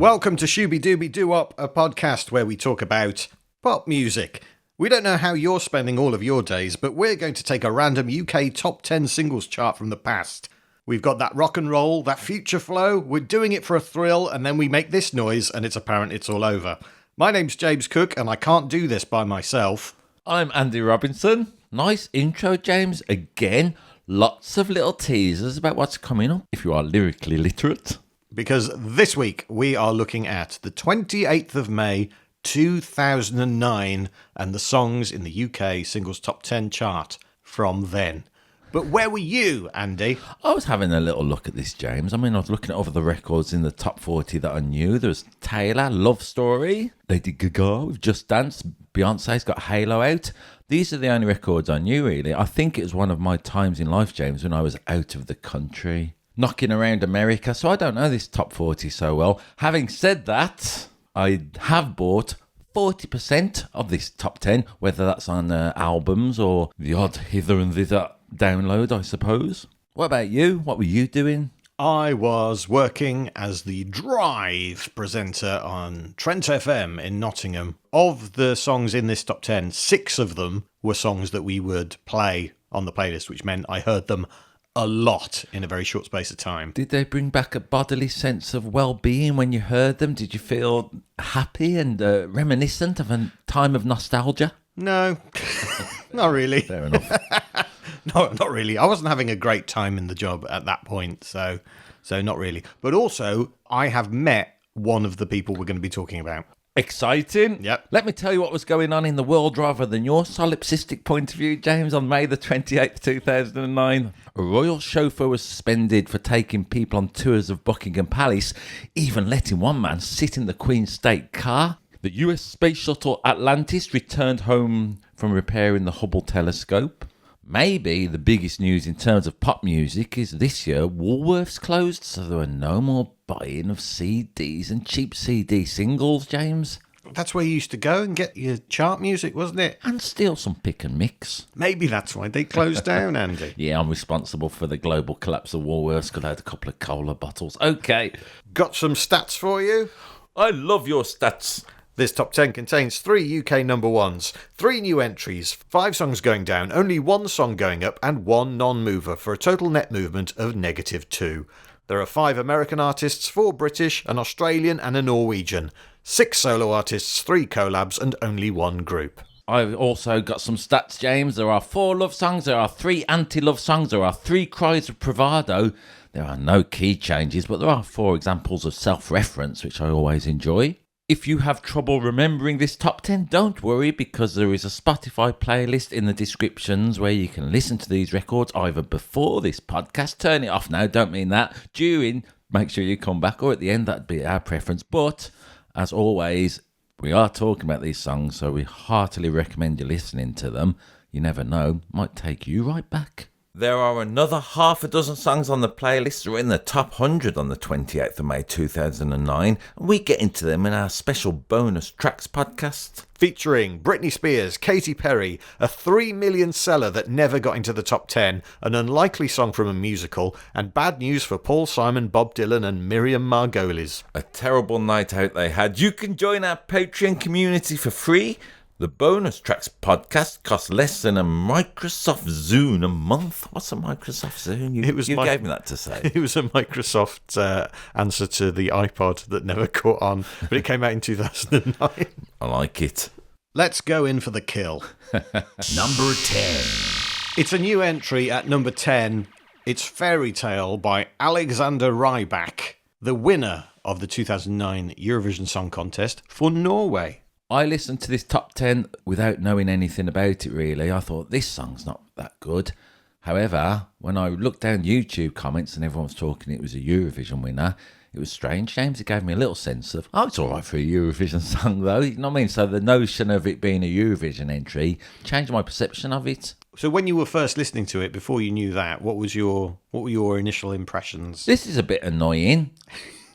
Welcome to Shooby Dooby Doo-Wop, a podcast where we talk about pop music. We don't know how you're spending all of your days, but we're going to take a random UK top 10 singles chart from the past. We've got that rock and roll, that future flow, we're doing it for a thrill, and then we make this noise and it's apparent it's all over. My name's James Cook, and I can't do this by myself. I'm Andy Robinson. Nice intro, James. Again, lots of little teasers about what's coming up, if you are lyrically literate. Because this week we are looking at the 28th of May 2009 and the songs in the UK Singles Top 10 chart from then. But where were you, Andy? I was having a little look at this, James. I mean, I was looking at all the records in the top 40 that I knew. There was Taylor, Love Story, Lady Gaga with Just Dance, Beyonce's got Halo out. These are the only records I knew, really. I think it was one of my times in life, James, when I was out of the country, knocking around America, so I don't know this top 40 so well. Having said that, I have bought 40% of this top 10, whether that's on albums or the odd hither and thither download, I suppose. What about you? What were you doing? I was working as the Drive presenter on Trent FM in Nottingham. Of the songs in this top 10, 6 of them were songs that we would play on the playlist, which meant I heard them a lot in a very short space of time. Did they bring back a bodily sense of well-being when you heard them? Did you feel happy and reminiscent of a time of nostalgia? No, not really. Fair enough. No, not really. I wasn't having a great time in the job at that point, so not really. But also, I have met one of the people we're going to be talking about. Exciting. Yep. Let me tell you what was going on in the world rather than your solipsistic point of view, James. On May the 28th, 2009, a royal chauffeur was suspended for taking people on tours of Buckingham Palace, even letting one man sit in the Queen's state car. The US space shuttle Atlantis returned home from repairing the Hubble telescope. Maybe the biggest news in terms of pop music is this year Woolworths closed, so there were no more buying of CDs and cheap CD singles, James. That's where you used to go and get your chart music, wasn't it? And steal some pick and mix. Maybe that's why they closed down, Andy. Yeah, I'm responsible for the global collapse of Woolworths because I had a couple of cola bottles. Okay. Got some stats for you? I love your stats. This top 10 contains 3 UK number ones, 3 new entries, 5 songs going down, only 1 song going up, and 1 non-mover for a total net movement of -2. There are 5 American artists, 4 British, an Australian and a Norwegian, 6 solo artists, 3 collabs, and only 1 group. I've also got some stats, James. There are 4 love songs, there are 3 anti-love songs, there are 3 cries of bravado. There are no key changes, but there are 4 examples of self-reference, which I always enjoy. If you have trouble remembering this top 10, don't worry, because there is a Spotify playlist in the descriptions where you can listen to these records either before this podcast, turn it off now, don't mean that, during, make sure you come back, or at the end, that'd be our preference. But, as always, we are talking about these songs, so we heartily recommend you listening to them. You never know, might take you right back. There are another half a dozen songs on the playlist that are in the top 100 on the 28th of May 2009, and we get into them in our special bonus tracks podcast. Featuring Britney Spears, Katy Perry, a 3 million seller that never got into the top 10, an unlikely song from a musical, and bad news for Paul Simon, Bob Dylan and Miriam Margolyes. A terrible night out they had. You can join our Patreon community for free. The bonus tracks podcast costs less than a Microsoft Zune a month. What's a Microsoft Zune? You gave me that to say. It was a Microsoft answer to the iPod that never caught on, but it came out in 2009. I like it. Let's go in for the kill. Number 10. It's a new entry at number 10. It's Fairy Tale by Alexander Rybak, the winner of the 2009 Eurovision Song Contest for Norway. I listened to this top 10 without knowing anything about it, really. I thought, this song's not that good. However, when I looked down YouTube comments and everyone was talking it was a Eurovision winner, it was strange, James. It gave me a little sense of, it's all right for a Eurovision song, though. You know what I mean? So the notion of it being a Eurovision entry changed my perception of it. So when you were first listening to it, before you knew that, what were your initial impressions? This is a bit annoying.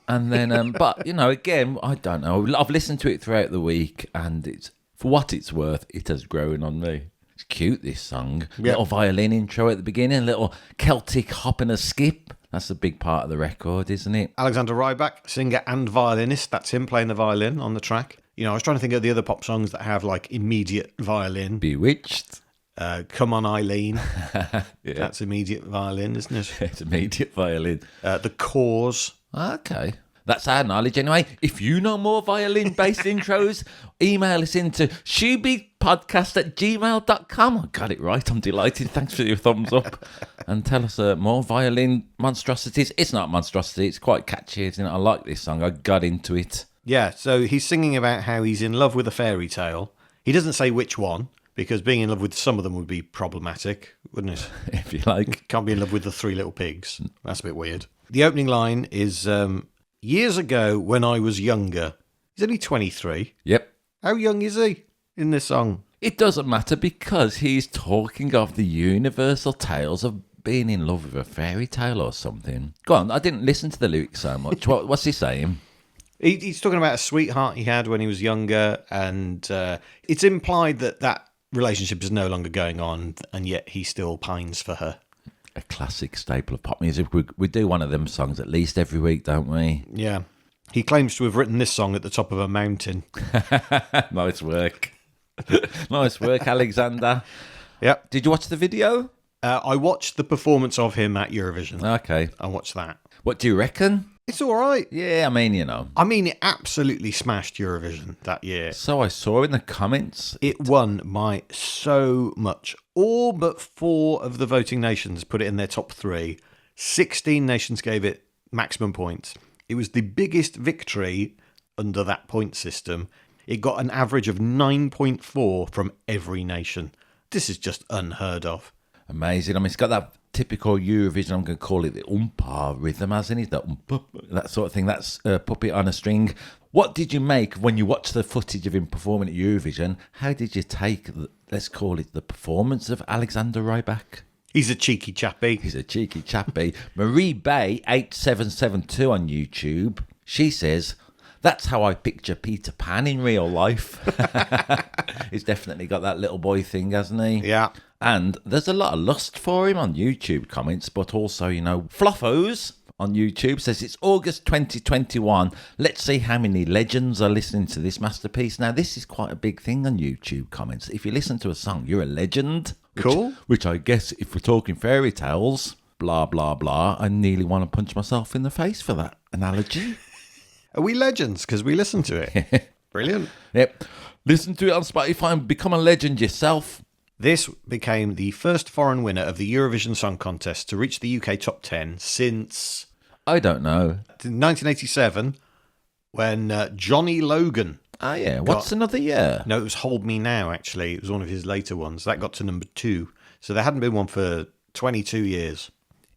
And then, but, you know, again, I don't know. I've listened to it throughout the week, and it's, for what it's worth, it has grown on me. It's cute, this song. Yeah. Little violin intro at the beginning, little Celtic hop and a skip. That's a big part of the record, isn't it? Alexander Rybak, singer and violinist. That's him playing the violin on the track. You know, I was trying to think of the other pop songs that have like immediate violin. Bewitched. Come On Eileen. Yeah. That's immediate violin, isn't it? It's immediate violin. The Cause. Okay. That's our knowledge anyway. If you know more violin-based intros, email us into shoebepodcast@gmail.com. I got it right. I'm delighted. Thanks for your thumbs up. And tell us more violin monstrosities. It's not monstrosity. It's quite catchy, isn't it? I like this song. I got into it. Yeah, so he's singing about how he's in love with a fairy tale. He doesn't say which one, because being in love with some of them would be problematic, wouldn't it? If you like. Can't be in love with the Three Little Pigs. That's a bit weird. The opening line is, years ago when I was younger. He's only 23. Yep. How young is he in this song? It doesn't matter because he's talking of the universal tales of being in love with a fairy tale or something. Go on, I didn't listen to the lyrics so much. What's he saying? He's talking about a sweetheart he had when he was younger, and it's implied that that relationship is no longer going on, and yet he still pines for her. A classic staple of pop music. We do one of them songs at least every week, don't we? Yeah. He claims to have written this song at the top of a mountain. Nice work. Nice work, Alexander. Yep. Did you watch the video? I watched the performance of him at Eurovision. Okay. I watched that. What do you reckon? It's all right. Yeah, I mean, you know. I mean, it absolutely smashed Eurovision that year. So I saw in the comments. It won by so much. All but 4 of the voting nations put it in their top 3. 16 nations gave it maximum points. It was the biggest victory under that point system. It got an average of 9.4 from every nation. This is just unheard of. Amazing. I mean, it's got that typical Eurovision, I'm going to call it the umpa rhythm, hasn't it? That sort of thing. That's a puppet on a string. What did you make when you watched the footage of him performing at Eurovision? How did you take, let's call it, the performance of Alexander Rybak? He's a cheeky chappy. He's a cheeky chappy. Marie Bay 8772 on YouTube. She says, that's how I picture Peter Pan in real life. He's definitely got that little boy thing, hasn't he? Yeah. And there's a lot of lust for him on YouTube comments, but also, you know, Fluffos on YouTube says it's August 2021. Let's see how many legends are listening to this masterpiece. Now, this is quite a big thing on YouTube comments. If you listen to a song, you're a legend. Cool. Which I guess if we're talking fairy tales, blah, blah, blah, I nearly want to punch myself in the face for that analogy. Are we legends? Because we listen to it. Brilliant. Yep. Listen to it on Spotify and become a legend yourself. This became the first foreign winner of the Eurovision Song Contest to reach the UK top 10 since I don't know. 1987, when Johnny Logan. Oh, yeah. What's another year? No, it was Hold Me Now, actually. It was one of his later ones. That got to number 2. So there hadn't been one for 22 years.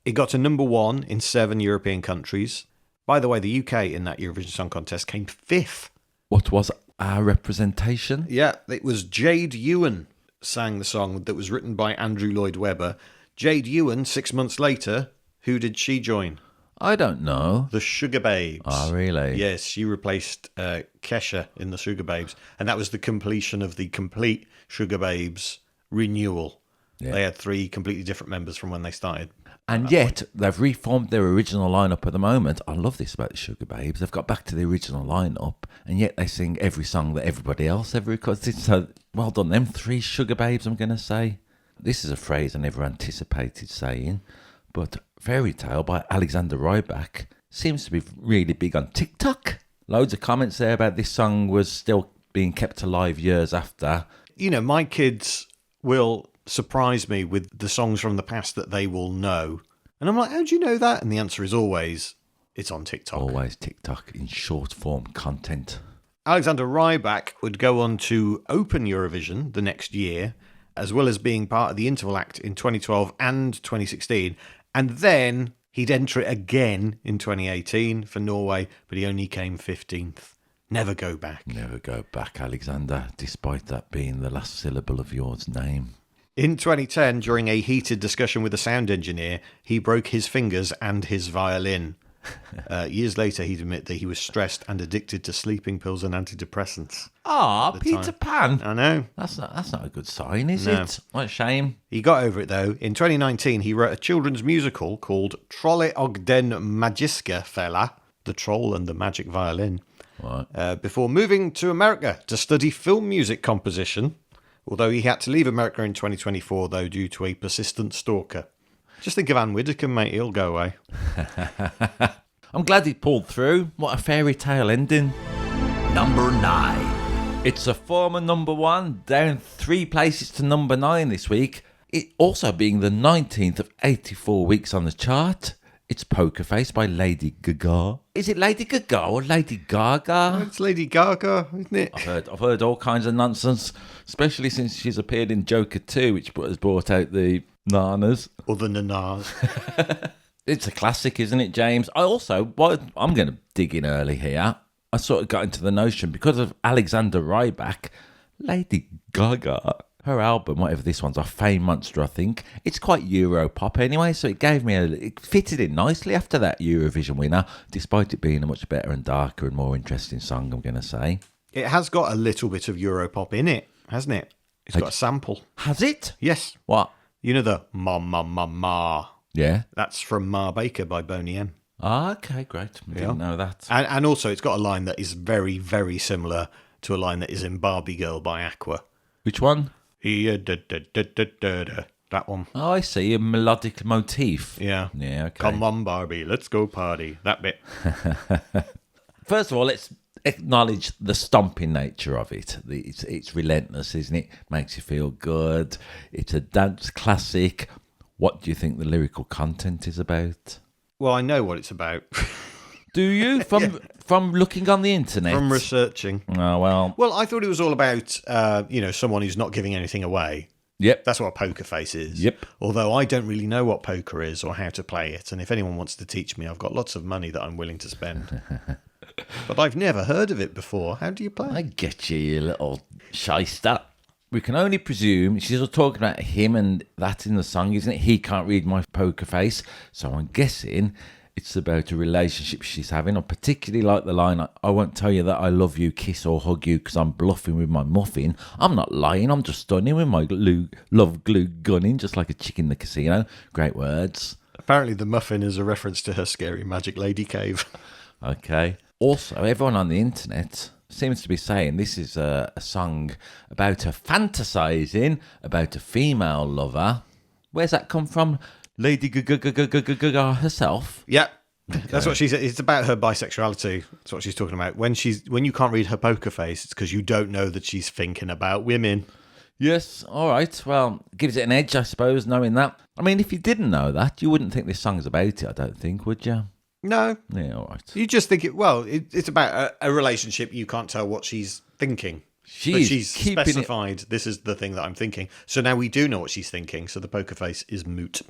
It got to number 1 in 7 European countries. By the way, the UK in that Eurovision Song Contest came 5th. What was our representation? Yeah, it was Jade Ewan sang the song that was written by Andrew Lloyd Webber. Jade Ewan, 6 months later, who did she join? I don't know. The Sugar Babes. Oh, really? Yes, she replaced Kesha in the Sugar Babes. And that was the completion of the complete Sugar Babes renewal. Yeah. They had 3 completely different members from when they started. And yet, they've reformed their original lineup at the moment. I love this about the Sugar Babes. They've got back to the original lineup, and yet they sing every song that everybody else ever recorded. So, well done, them 3 Sugar Babes, I'm going to say. This is a phrase I never anticipated saying, but Fairy Tale by Alexander Rybak seems to be really big on TikTok. Loads of comments there about this song was still being kept alive years after. You know, my kids will surprise me with the songs from the past that they will know. And I'm like, how do you know that? And the answer is always, it's on TikTok. Always TikTok in short form content. Alexander Rybak would go on to open Eurovision the next year, as well as being part of the Interval Act in 2012 and 2016. And then he'd enter it again in 2018 for Norway, but he only came 15th. Never go back. Never go back, Alexander, despite that being the last syllable of your name. In 2010, during a heated discussion with a sound engineer, he broke his fingers and his violin. Years later, he'd admit that he was stressed and addicted to sleeping pills and antidepressants. Peter Pan. I know. That's not a good sign, is No. it? What a shame. He got over it, though. In 2019, he wrote a children's musical called Trolle og den magiske fella, The Troll and the Magic Violin, Right. before moving to America to study film music composition, although he had to leave America in 2024, though, due to a persistent stalker. Just think of Anne Widdecombe, mate. He'll go away. I'm glad he pulled through. What a fairy tale ending. Number 9. It's a former number 1, down 3 places to number 9 this week. It also being the 19th of 84 weeks on the chart. It's Poker Face by Lady Gaga. Is it Lady Gaga or Lady Gaga? It's Lady Gaga, isn't it? I've heard all kinds of nonsense, especially since she's appeared in Joker 2, which has brought out the nanas. Or the nanas. It's a classic, isn't it, James? I'm going to dig in early here. I sort of got into the notion, because of Alexander Rybak, Lady Gaga, her album, whatever this one's, off Fame Monster, I think. It's quite Euro pop anyway, so it fitted in nicely after that Eurovision winner, despite it being a much better and darker and more interesting song, I'm going to say. It has got a little bit of Europop in it, hasn't it? It's got a sample. Has it? Yes. What? You know the ma ma ma ma. Yeah. That's from Ma Baker by Boney M. Okay, great. Didn't know that. And also it's got a line that is very, very similar to a line that is in Barbie Girl by Aqua. Which one? That one. Oh, I see. A melodic motif. Yeah. Yeah, okay. Come on, Barbie, let's go party. That bit. First of all, let's acknowledge the stomping nature of it. It's relentless, isn't it? Makes you feel good. It's a dance classic. What do you think the lyrical content is about? Well, I know what it's about. Do you? From looking on the internet? From researching. Oh, well. Well, I thought it was all about, someone who's not giving anything away. Yep. That's what a poker face is. Yep. Although I don't really know what poker is or how to play it. And if anyone wants to teach me, I've got lots of money that I'm willing to spend. But I've never heard of it before. How do you play? I get you little shyster. We can only presume she's talking about him and that in the song, isn't it? He can't read my poker face. So I'm guessing it's about a relationship she's having. I particularly like the line, I won't tell you that I love you, kiss or hug you, because I'm bluffing with my muffin. I'm not lying, I'm just stunning with my love glue gunning, just like a chick in the casino. Great words. Apparently the muffin is a reference to her scary magic lady cave. Okay. Also, everyone on the internet seems to be saying this is a song about her fantasizing about a female lover. Where's that come from? Lady Gaga herself? Yeah. Okay. That's what she said. It's about her bisexuality. That's what she's talking about. When you can't read her poker face, it's because you don't know that she's thinking about women. Yes, all right. Well, gives it an edge, I suppose, knowing that. I mean, if you didn't know that, you wouldn't think this song's about it, I don't think, would you? No. Yeah, all right. You just think it's about a relationship. You can't tell what she's thinking. But she's specified, this is the thing that I'm thinking. So now we do know what she's thinking. So the poker face is moot.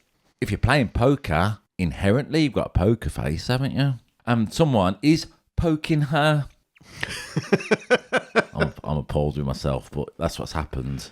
If you're playing poker, inherently you've got a poker face, haven't you? And someone is poking her. I'm appalled with myself, but that's what's happened.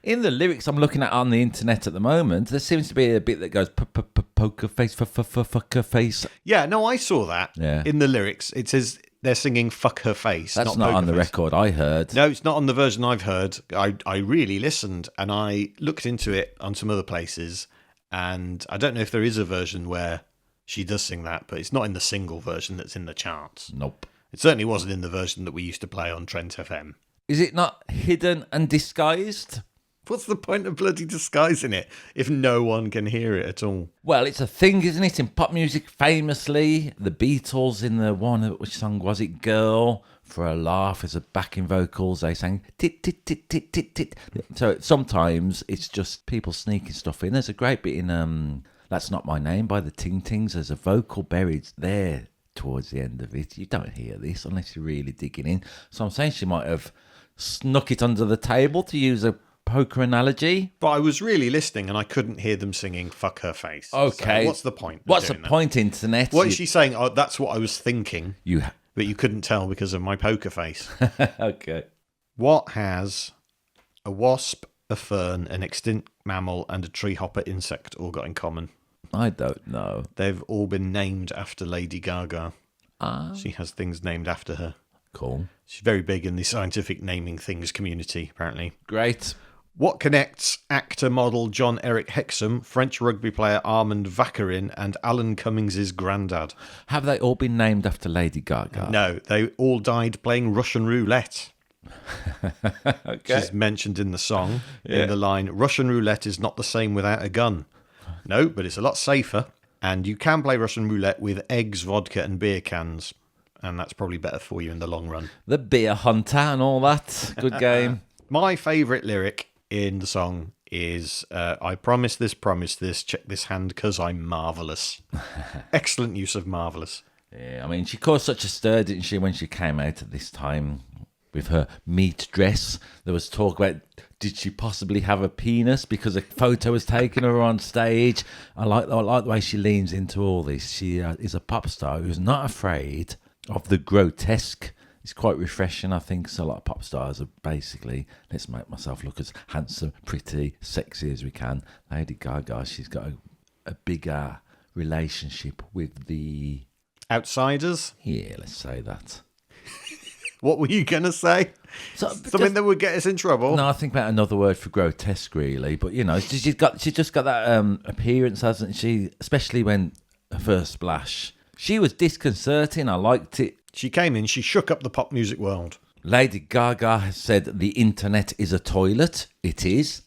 In the lyrics I'm looking at on the internet at the moment, there seems to be a bit that goes poker face, fucker face. Yeah, no, I saw that. Yeah. In the lyrics, it says they're singing "fuck her face." That's not on the record I heard. No, it's not on the version I've heard. I really listened and I looked into it on some other places, and I don't know if there is a version where she does sing that, but it's not in the single version that's in the charts. Nope. It certainly wasn't in the version that we used to play on Trent FM. Is it not hidden and disguised? What's the point of bloody disguising it if no one can hear it at all? Well, it's a thing, isn't it? In pop music, famously, the Beatles in the one, which song was it? Girl, for a laugh, as a backing vocals, they sang tit, tit, tit, tit, tit, tit. So sometimes it's just people sneaking stuff in. There's a great bit in That's Not My Name by the Ting Tings. There's a vocal buried there towards the end of it. You don't hear this unless you're really digging in. So I'm saying she might have snuck it under the table, to use a poker analogy. But I was really listening and I couldn't hear them singing "fuck her face." Okay. So what's the point? What's the point, internet? What is she saying? Oh, that's what I was thinking. But you couldn't tell because of my poker face. Okay. What has a wasp, a fern, an extinct mammal, and a tree hopper insect all got in common? I don't know. They've all been named after Lady Gaga. She has things named after her. Cool. She's very big in the scientific naming things community, apparently. Great. What connects actor model John Eric Hexam, French rugby player Armand Vakarin, and Alan Cummings' granddad? Have they all been named after Lady Gaga? No, they all died playing Russian roulette. Okay. She's mentioned in the song, in the line, Russian roulette is not the same without a gun. No, but it's a lot safer. And you can play Russian roulette with eggs, vodka, and beer cans. And that's probably better for you in the long run. The Beer Hunter and all that. Good game. My favourite lyric in the song is, I promise this, check this hand, 'cause I'm marvellous. Excellent use of marvellous. Yeah, I mean, she caused such a stir, didn't she, when she came out at this time with her meat dress. There was talk about, did she possibly have a penis because a photo was taken of her on stage? I like the way she leans into all this. She is a pop star who's not afraid of the grotesque. It's quite refreshing, I think. So a lot of pop stars are basically, let's make myself look as handsome, pretty, sexy as we can. Lady Gaga, she's got a bigger relationship with the... Outsiders? Yeah, let's say that. What were you going to say? Something that would get us in trouble? No, I think about another word for grotesque, really. But, you know, she's just got that appearance, hasn't she? Especially when her first splash. She was disconcerting. I liked it. She came in, she shook up the pop music world. Lady Gaga has said the internet is a toilet. It is.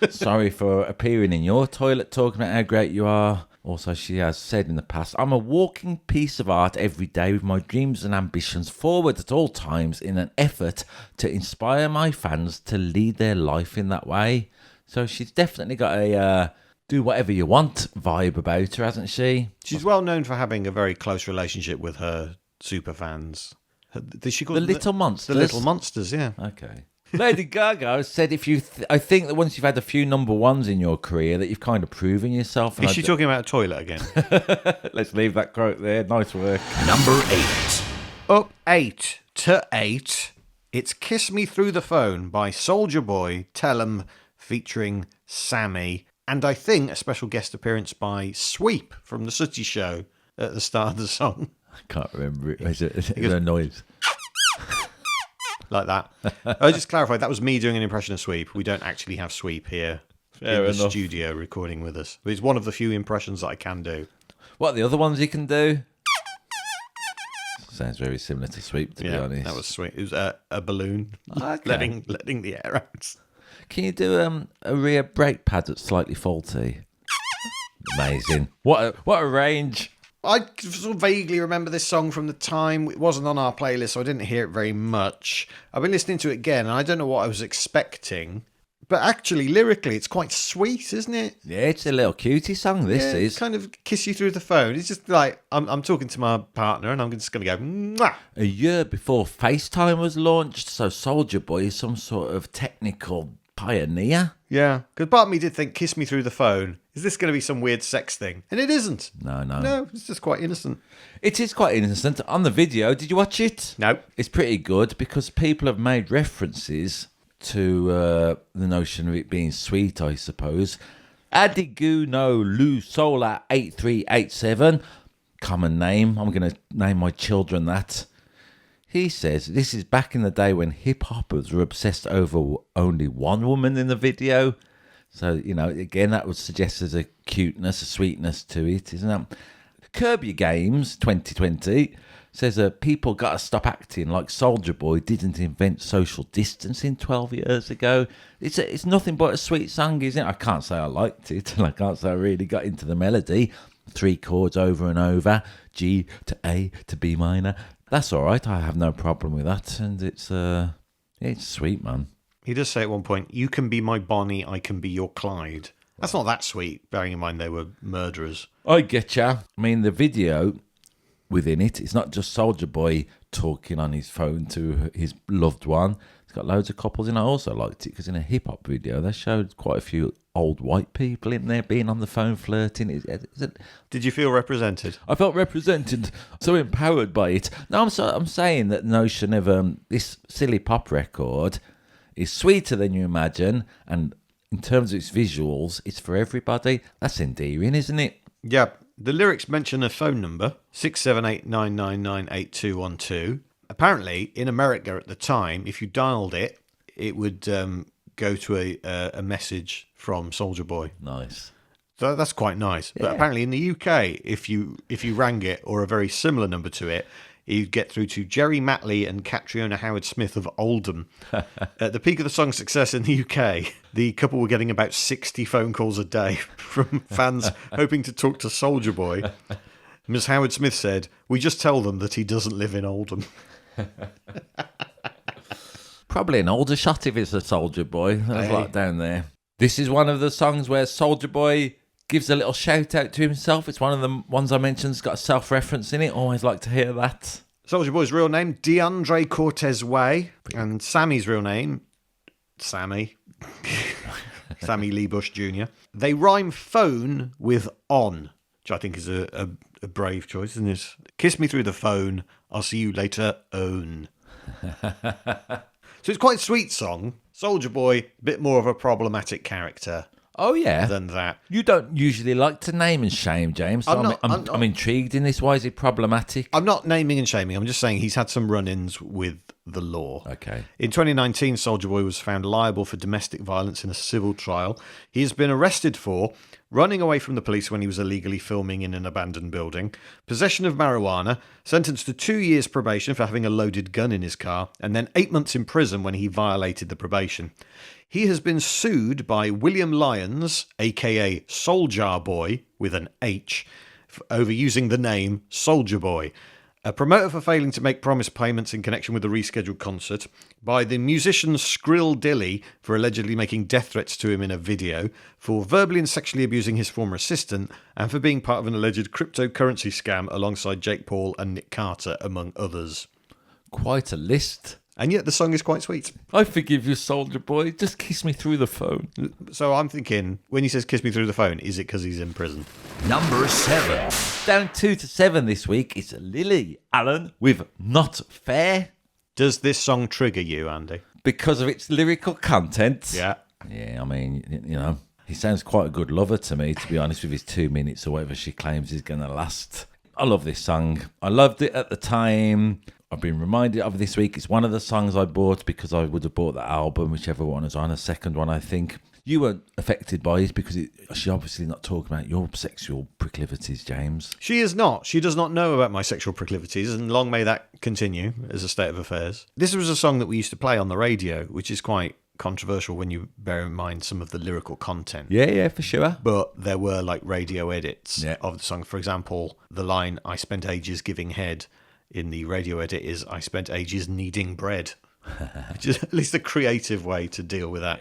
Sorry for appearing in your toilet talking about how great you are. Also, she has said in the past, I'm a walking piece of art every day with my dreams and ambitions forward at all times in an effort to inspire my fans to lead their life in that way. So she's definitely got a do whatever you want vibe about her, hasn't she? She's well known for having a very close relationship with her super fans. Did she call The them Little Monsters? The Little Monsters, yeah. Okay. Lady Gaga said, "If you, I think that once you've had a few number ones in your career, that you've kind of proven yourself." And Is she talking about a toilet again? Let's leave that quote there. Nice work. Number 8. Up 8 to 8. It's "Kiss Me Through the Phone" by Soulja Boy, Tell 'Em, featuring Sammy, and I think a special guest appearance by Sweep from the Sooty Show at the start of the song. I can't remember it. Is it a noise? Like that. I just clarify, that was me doing an impression of Sweep. We don't actually have Sweep here Fair in the enough. studio recording with us. But it's one of the few impressions that I can do. What are the other ones you can do? Sounds very similar to Sweep, to be honest. That was sweet. It was a balloon Okay. letting the air out. Can you do a rear brake pad that's slightly faulty? Amazing. What a range. I sort of vaguely remember this song from the time. It wasn't on our playlist, so I didn't hear it very much. I've been listening to it again, and I don't know what I was expecting. But actually, lyrically, it's quite sweet, isn't it? Yeah, it's a little cutie song, this Yeah, is. it's kind of kiss you through the phone. It's just like, I'm talking to my partner, and I'm just going to go, mwah. A year before FaceTime was launched, so Soulja Boy is some sort of technical pioneer. Yeah, because part of me did think, kiss me through the phone. Is this going to be some weird sex thing? And it isn't. No. It's just quite innocent. It is quite innocent. On the video, did you watch it? No. It's pretty good because people have made references to the notion of it being sweet, I suppose. Adiguno Lu Sola 8387, common name. I'm going to name my children that. He says this is back in the day when hip-hoppers were obsessed over only one woman in the video. So, you know, again, that would suggest there's a cuteness, a sweetness to it, isn't it? Curb Your Games 2020 says people got to stop acting like Soulja Boy didn't invent social distancing 12 years ago. It's nothing but a sweet song, isn't it? I can't say I liked it, and I can't say I really got into the melody. 3 chords over and over, G to A to B minor. That's all right. I have no problem with that, and it's sweet, man. He does say at one point, you can be my Bonnie, I can be your Clyde. That's not that sweet, bearing in mind they were murderers. I get ya. I mean, the video within it's not just Soulja Boy talking on his phone to his loved one. It's got loads of couples in. I also liked it because in a hip-hop video, they showed quite a few old white people in there being on the phone flirting. Did you feel represented? I felt represented, so empowered by it. No, I'm saying that notion of this silly pop record is sweeter than you imagine, and in terms of its visuals, it's for everybody. That's endearing, isn't it? Yeah. The lyrics mention a phone number, 678-999-8212. Apparently, in America at the time, if you dialed it, it would go to a message from Soulja Boy. Nice. So that's quite nice. Yeah. But apparently in the UK, if you rang it or a very similar number to it, you'd get through to Jerry Matley and Catriona Howard-Smith of Oldham. At the peak of the song's success in the UK, the couple were getting about 60 phone calls a day from fans hoping to talk to Soulja Boy. Ms. Howard-Smith said, "We just tell them that he doesn't live in Oldham." Probably an older shot if it's a Soulja Boy. There's a lot down there. This is one of the songs where Soulja Boy gives a little shout out to himself. It's one of the ones I mentioned. It's got a self-reference in it. Always like to hear that. Soulja Boy's real name, DeAndre Cortez Way, and Sammy's real name, Sammy. Sammy Lee Bush Jr. They rhyme phone with on, which I think is a brave choice, isn't it? Kiss me through the phone, I'll see you later, own. So it's quite a sweet song. Soulja Boy, a bit more of a problematic character Oh, yeah. than that. You don't usually like to name and shame, James. So I'm intrigued in this. Why is it problematic? I'm not naming and shaming. I'm just saying he's had some run-ins with the law. Okay. In 2019, Soulja Boy was found liable for domestic violence in a civil trial. He has been arrested for running away from the police when he was illegally filming in an abandoned building, possession of marijuana, sentenced to 2 years probation for having a loaded gun in his car, and then 8 months in prison when he violated the probation. He has been sued by William Lyons, aka Soulja Boy, with an H, over using the name Soulja Boy, a promoter for failing to make promised payments in connection with the rescheduled concert, by the musician Skrill Dilly for allegedly making death threats to him in a video, for verbally and sexually abusing his former assistant, and for being part of an alleged cryptocurrency scam alongside Jake Paul and Nick Carter, among others. Quite a list. And yet the song is quite sweet. I forgive you, Soulja Boy. Just kiss me through the phone. So I'm thinking, when he says kiss me through the phone, is it because he's in prison? Number 7. Down 2 to 7 this week. It's Lily Allen with Not Fair. Does this song trigger you, Andy? Because of its lyrical content. Yeah. Yeah, I mean, you know, he sounds quite a good lover to me, to be honest, with his 2 minutes or whatever she claims is going to last. I love this song. I loved it at the time. I've been reminded of this week. It's one of the songs I bought because I would have bought the album, whichever one is on. A second one, I think. You weren't affected by it because she's obviously not talking about your sexual proclivities, James. She is not. She does not know about my sexual proclivities, and long may that continue as a state of affairs. This was a song that we used to play on the radio, which is quite controversial when you bear in mind some of the lyrical content. Yeah, for sure. But there were like radio edits Yeah. of the song. For example, the line, "I spent ages giving head," in the radio edit is, "I spent ages kneading bread." Which is at least a creative way to deal with that,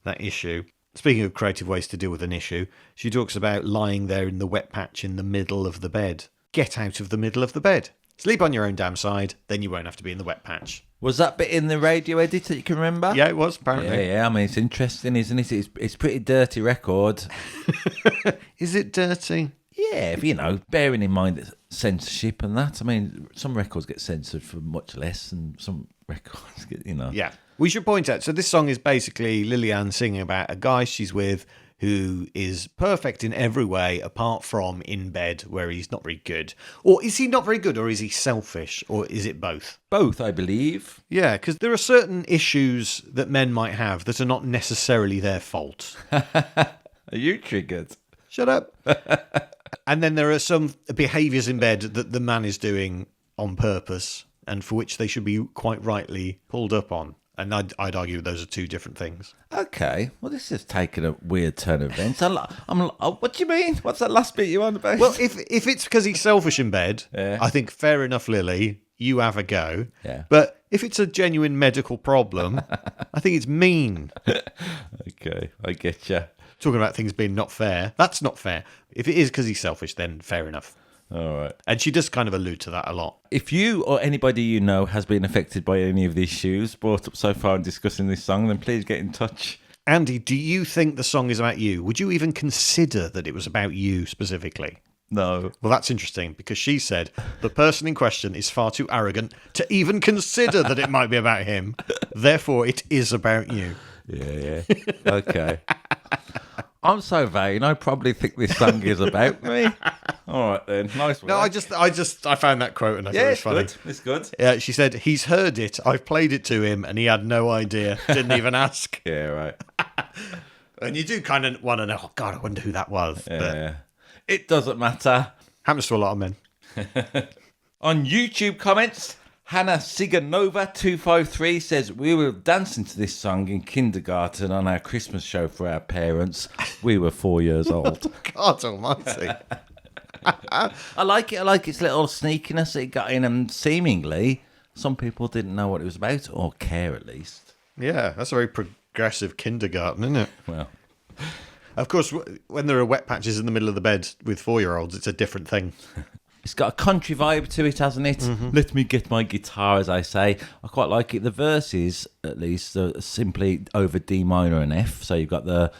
that issue. Speaking of creative ways to deal with an issue, she talks about lying there in the wet patch in the middle of the bed. Get out of the middle of the bed. Sleep on your own damn side, then you won't have to be in the wet patch. Was that bit in the radio edit that you can remember? Yeah, it was, apparently. Yeah, I mean, it's interesting, isn't it? It's pretty dirty record. Is it dirty? Yeah, you know, bearing in mind that censorship and that. I mean, some records get censored for much less, and some records get, you know. Yeah. We should point out, so this song is basically Lillian singing about a guy she's with who is perfect in every way apart from in bed where he's not very good. Or is he not very good, or is he selfish, or is it both? Both, I believe. Yeah, because there are certain issues that men might have that are not necessarily their fault. Are you triggered? Shut up. And then there are some behaviours in bed that the man is doing on purpose and for which they should be quite rightly pulled up on. And I'd argue those are two different things. Okay, well, this has taken a weird turn of events. What do you mean? What's that last bit you on about? Well, if it's because he's selfish in bed, Yeah. I think fair enough, Lily, you have a go. Yeah. But if it's a genuine medical problem, I think it's mean. Okay, I get you. Talking about things being not fair, that's not fair. If it is because he's selfish, then fair enough. All right. And she does kind of allude to that a lot. If you or anybody you know has been affected by any of these issues brought up so far in discussing this song, then please get in touch. Andy, do you think the song is about you? Would you even consider that it was about you specifically? No. Well, that's interesting, because she said the person in question is far too arrogant to even consider that it might be about him. Therefore, it is about you. Yeah. Okay. I'm so vain. I probably think this song is about me. All right then. Nice one. No, I found that quote and I thought it was funny. Good. It's good. Yeah, she said he's heard it. I've played it to him, and he had no idea. Didn't even ask. Yeah, right. And you do kind of want to know. Oh God, I wonder who that was. But Yeah. It doesn't matter. happens to a lot of men. On YouTube comments, Hannah Siganova 253 says, we were dancing to this song in kindergarten on our Christmas show for our parents. We were 4 years old. God Almighty. I like it. I like its little sneakiness it got in, and seemingly some people didn't know what it was about, or care at least. Yeah, that's a very progressive kindergarten, isn't it? Well, Of course, when there are wet patches in the middle of the bed with 4-year-olds, it's a different thing. it's got a country vibe to it, hasn't it? Let me get my guitar, as I say. I quite like it. The verses, at least, are simply over D minor and F. So you've got the...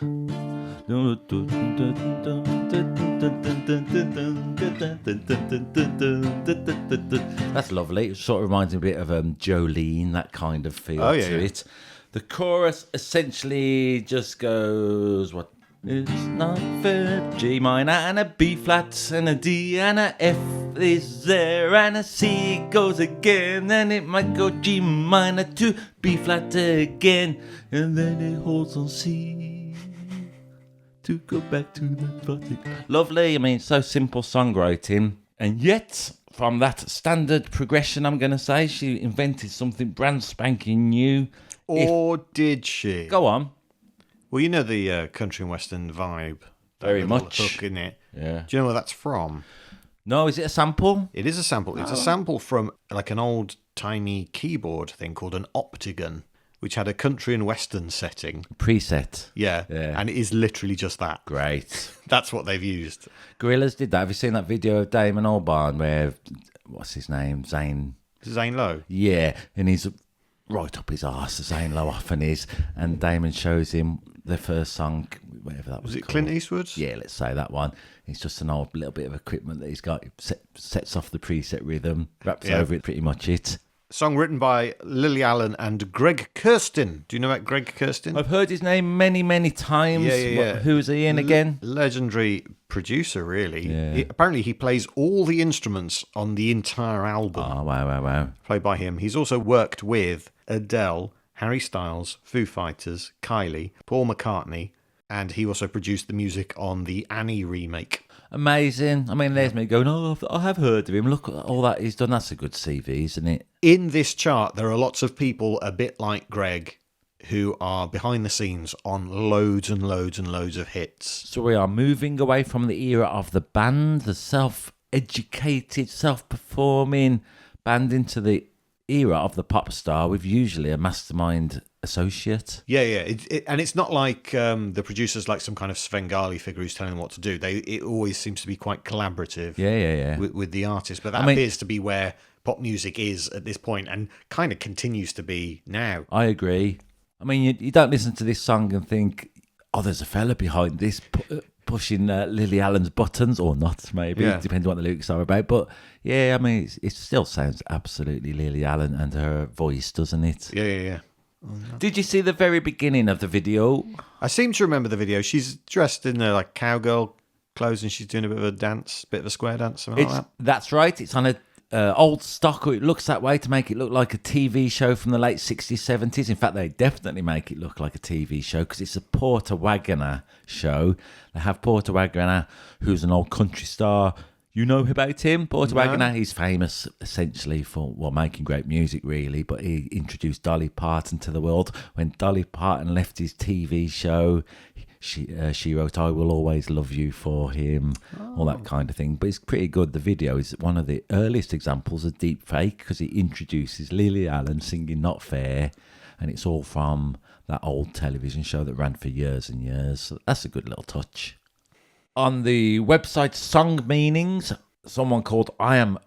That's lovely. It sort of reminds me a bit of Jolene, that kind of feel to it. The chorus essentially just goes, what? It's not fair. G minor and a B flat and a D and a F is there and a C goes again, and it might go G minor to B flat again, and then it holds on C to go back to the bottom. Lovely. I mean, so simple songwriting, and yet from that standard progression, I'm going to say she invented something brand spanking new. Or did she? Go on. Well, you know the country and western vibe. That Very little much. hook in it. Yeah. Do you know where that's from? No, is it a sample? It is a sample. It's a sample from like an old tiny keyboard thing called an Optigan, which had a country and western setting. Preset. Yeah. Yeah. And it is literally just that. Great. That's what they've used. Gorillaz did that. Have you seen that video of Damon Albarn where, what's his name? Zane. Zane Lowe. Yeah, and he's right up his arse, as Zane Lowe often is, and Damon shows him the first song, whatever that was. Was it called. Clint Eastwood? Yeah, let's say that one. It's just an old little bit of equipment that he's got. It sets off the preset rhythm, wraps over it, pretty much it. Song written by Lily Allen and Greg Kurstin. Do you know about Greg Kurstin? I've heard his name many, many times. Yeah. Who's he in again? Legendary producer, really. Yeah. Apparently, he plays all the instruments on the entire album. Oh, wow. Played by him. He's also worked with Adele, Harry Styles, Foo Fighters, Kylie, Paul McCartney, and he also produced the music on the Annie remake. Amazing. I mean, there's me going, oh, I have heard of him. Look at all that he's done. That's a good CV, isn't it? In this chart, there are lots of people a bit like Greg who are behind the scenes on loads and loads and loads of hits. So we are moving away from the era of the band, the self-educated, self-performing band, into the era of the pop star with usually a mastermind associate. Yeah. And it's not like the producer's like some kind of Svengali figure who's telling them what to do. It always seems to be quite collaborative Yeah. with the artist. But that appears to be where pop music is at this point and kind of continues to be now. I agree. I mean, you don't listen to this song and think, oh, there's a fella behind this pushing Lily Allen's buttons, or not, maybe. Yeah. Depends what the lyrics are about. But yeah, I mean, it still sounds absolutely Lily Allen and her voice, doesn't it? Yeah. Did you see the very beginning of the video? I seem to remember the video. She's dressed in like cowgirl clothes and she's doing a bit of a dance, bit of a square dance, something like that. That's right. It's on a old stock, or it looks that way to make it look like a TV show from the late 60s, 70s. In fact, they definitely make it look like a TV show because it's a Porter Wagoner show. They have Porter Wagoner, who's an old country star. You know about him? Porter Wagoner, he's famous essentially for making great music, really, but he introduced Dolly Parton to the world. When Dolly Parton left his TV show, she wrote I Will Always Love You for him, all that kind of thing. But it's pretty good. The video is one of the earliest examples of deep fake because it introduces Lily Allen singing Not Fair, and it's all from that old television show that ran for years and years. So that's a good little touch. On the website Song Meanings, someone called I Am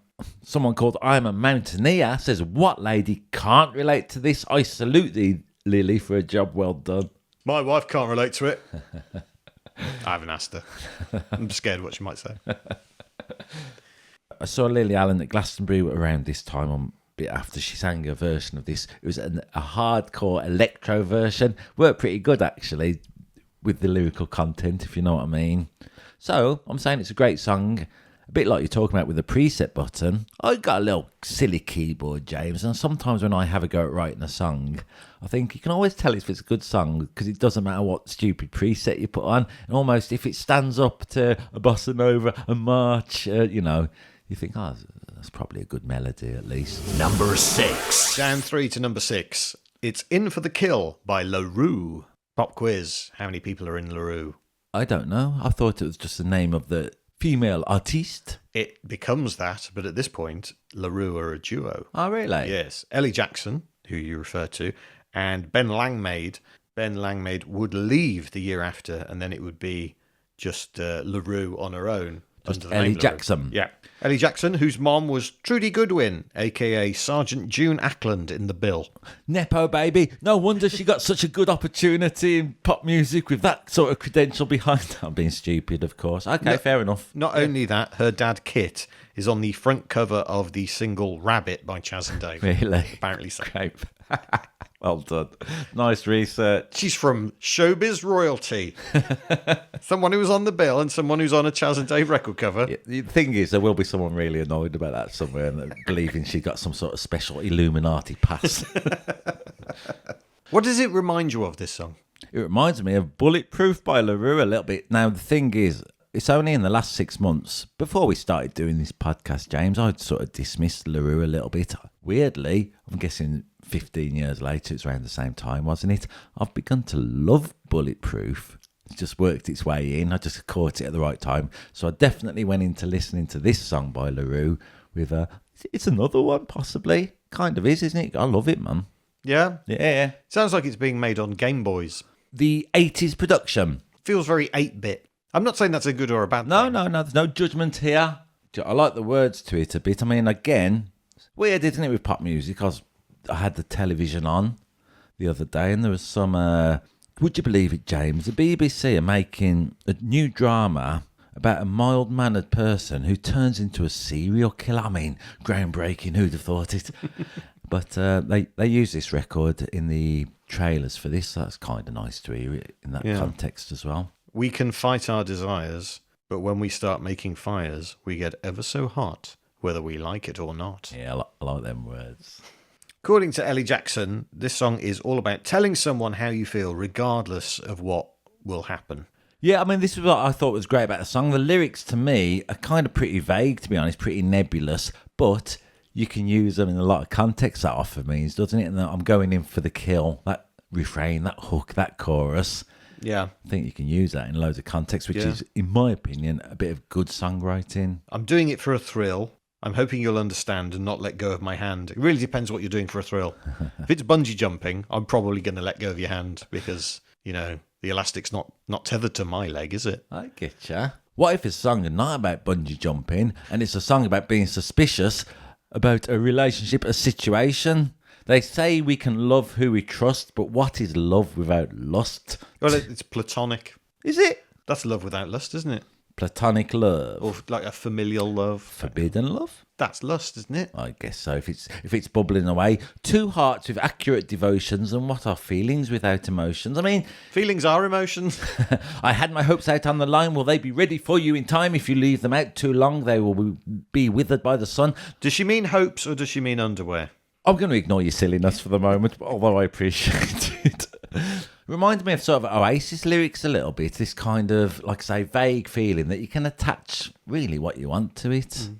a Mountaineer says, what lady can't relate to this? I salute thee, Lily, for a job well done. My wife can't relate to it. I haven't asked her. I'm scared what she might say. I saw Lily Allen at Glastonbury around this time. bit after she sang a version of this. It was a hardcore electro version. Worked pretty good, actually, with the lyrical content, if you know what I mean. So, I'm saying it's a great song. A bit like you're talking about with the preset button. I got a little silly keyboard, James, and sometimes when I have a go at writing a song, I think you can always tell if it's a good song because it doesn't matter what stupid preset you put on. And almost if it stands up to a bossa nova, a march, you think, oh, that's probably a good melody at least. Number 6. Down 3 to number 6. It's In for the Kill by LaRue. Pop quiz. How many people are in LaRue? I don't know. I thought it was just the name of the female artiste. It becomes that, but at this point, LaRue are a duo. Oh, really? Yes. Ellie Jackson, who you refer to, and Ben Langmaid. Ben Langmaid would leave the year after, and then it would be just LaRue on her own. Just under the Ellie name LaRue. Jackson. Yeah. Ellie Jackson, whose mom was Trudy Goodwin, a.k.a. Sergeant June Ackland in The Bill. Nepo baby. No wonder she got such a good opportunity in pop music with that sort of credential behind her. I'm being stupid, of course. Okay, fair enough. Not only that, her dad Kit is on the front cover of the single Rabbit by Chaz and Dave. Really? Apparently so. Great. Well done. Nice research. She's from showbiz royalty. Someone who was on The Bill and someone who's on a Chaz and Dave record cover. Yeah, the thing is, there will be someone really annoyed about that somewhere and believing she got some sort of special Illuminati pass. What does it remind you of, this song? It reminds me of Bulletproof by LaRue a little bit. Now, the thing is, it's only in the last 6 months, before we started doing this podcast, James, I'd sort of dismissed LaRue a little bit. Weirdly, I'm guessing 15 years later, it's around the same time, wasn't it? I've begun to love Bulletproof. It's just worked its way in. I just caught it at the right time. So I definitely went into listening to this song by LaRue with it's another one, possibly. Kind of is, isn't it? I love it, man. Yeah? Yeah. Sounds like it's being made on Game Boys. The 80s production. Feels very 8-bit. I'm not saying that's a good or a bad thing. No, there's no judgment here. I like the words to it a bit. I mean, again, it's weird, isn't it, with pop music? I had the television on the other day and there was some, would you believe it, James? The BBC are making a new drama about a mild-mannered person who turns into a serial killer. I mean, groundbreaking, who'd have thought it? But they use this record in the trailers for this, so that's kind of nice to hear it in that context as well. We can fight our desires, but when we start making fires, we get ever so hot, whether we like it or not. Yeah, I like them words. According to Ellie Jackson, this song is all about telling someone how you feel, regardless of what will happen. Yeah, I mean, this is what I thought was great about the song. The lyrics, to me, are kind of pretty vague, to be honest, pretty nebulous, but you can use them in a lot of context, that often means, doesn't it? And I'm going in for the kill, that refrain, that hook, that chorus. Yeah. I think you can use that in loads of contexts, which is, in my opinion, a bit of good songwriting. I'm doing it for a thrill. I'm hoping you'll understand and not let go of my hand. It really depends what you're doing for a thrill. If it's bungee jumping, I'm probably going to let go of your hand because, the elastic's not tethered to my leg, is it? I get ya. What if it's a song not about bungee jumping and it's a song about being suspicious about a relationship, a situation? They say we can love who we trust, but what is love without lust? Well, it's platonic. Is it? That's love without lust, isn't it? Platonic love. Or like a familial love. Forbidden love? That's lust, isn't it? I guess so. If it's bubbling away. Two hearts with accurate devotions, and what are feelings without emotions? I mean... Feelings are emotions. I had my hopes out on the line. Will they be ready for you in time? If you leave them out too long, they will be withered by the sun. Does she mean hopes or does she mean underwear? I'm going to ignore your silliness for the moment, although I appreciate it. Reminds me of sort of Oasis lyrics a little bit. This kind of, like I say, vague feeling that you can attach really what you want to it. Mm.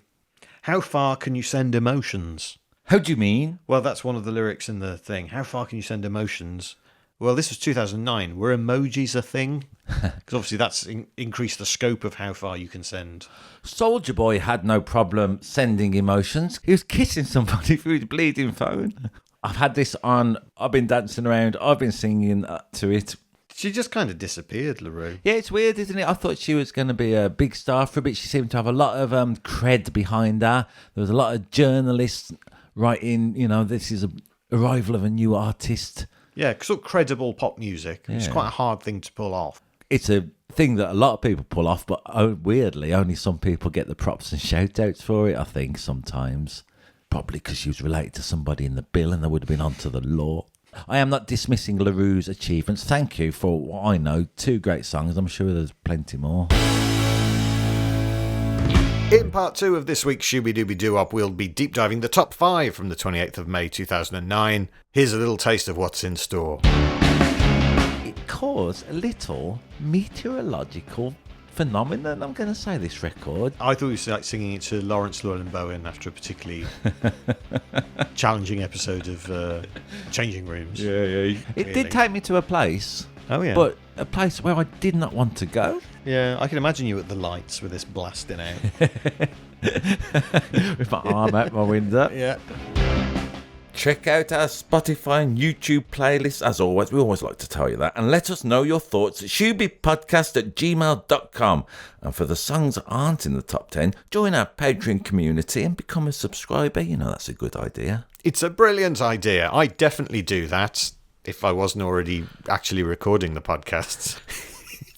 How far can you send emotions? How do you mean? Well, that's one of the lyrics in the thing. How far can you send emotions? Well, this was 2009. Were emojis a thing? Because obviously that's increased the scope of how far you can send. Soulja Boy had no problem sending emotions. He was kissing somebody through his bleeding phone. I've had this on. I've been dancing around. I've been singing to it. She just kind of disappeared, LaRue. Yeah, it's weird, isn't it? I thought she was going to be a big star for a bit. She seemed to have a lot of cred behind her. There was a lot of journalists writing, this is an arrival of a new artist. Yeah, sort of credible pop music. Yeah. It's quite a hard thing to pull off. It's a thing that a lot of people pull off, but weirdly, only some people get the props and shout-outs for it, I think, sometimes. Probably because she was related to somebody in the bill and they would have been onto the law. I am not dismissing LaRue's achievements. Thank you for what I know. 2 great songs. I'm sure there's plenty more. In part 2 of this week's Shooby Dooby Doo-Wop, we'll be deep diving the top 5 from the 28th of May 2009. Here's a little taste of what's in store. It caused a little meteorological phenomenon, I'm going to say, this record. I thought you were like singing it to Lawrence Llewellyn Bowen after a particularly challenging episode of Changing Rooms. It did take me to a place. Oh, yeah. But a place where I did not want to go. Yeah, I can imagine you at the lights with this blasting out. With my arm out my window. Yeah. Check out our Spotify and YouTube playlists. As always, we always like to tell you that. And let us know your thoughts at shoobypodcast@gmail.com. And for the songs that aren't in the top 10, join our Patreon community and become a subscriber. You know, that's a good idea. It's a brilliant idea. I definitely do that if I wasn't already actually recording the podcasts.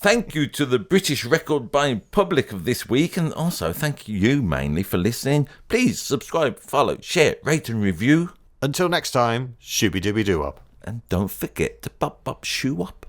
Thank you to the British record buying public of this week, and also thank you mainly for listening. Please subscribe, follow, share, rate and review. Until next time, Shooby Dooby Doo-Wop. And don't forget to pop up shoe up.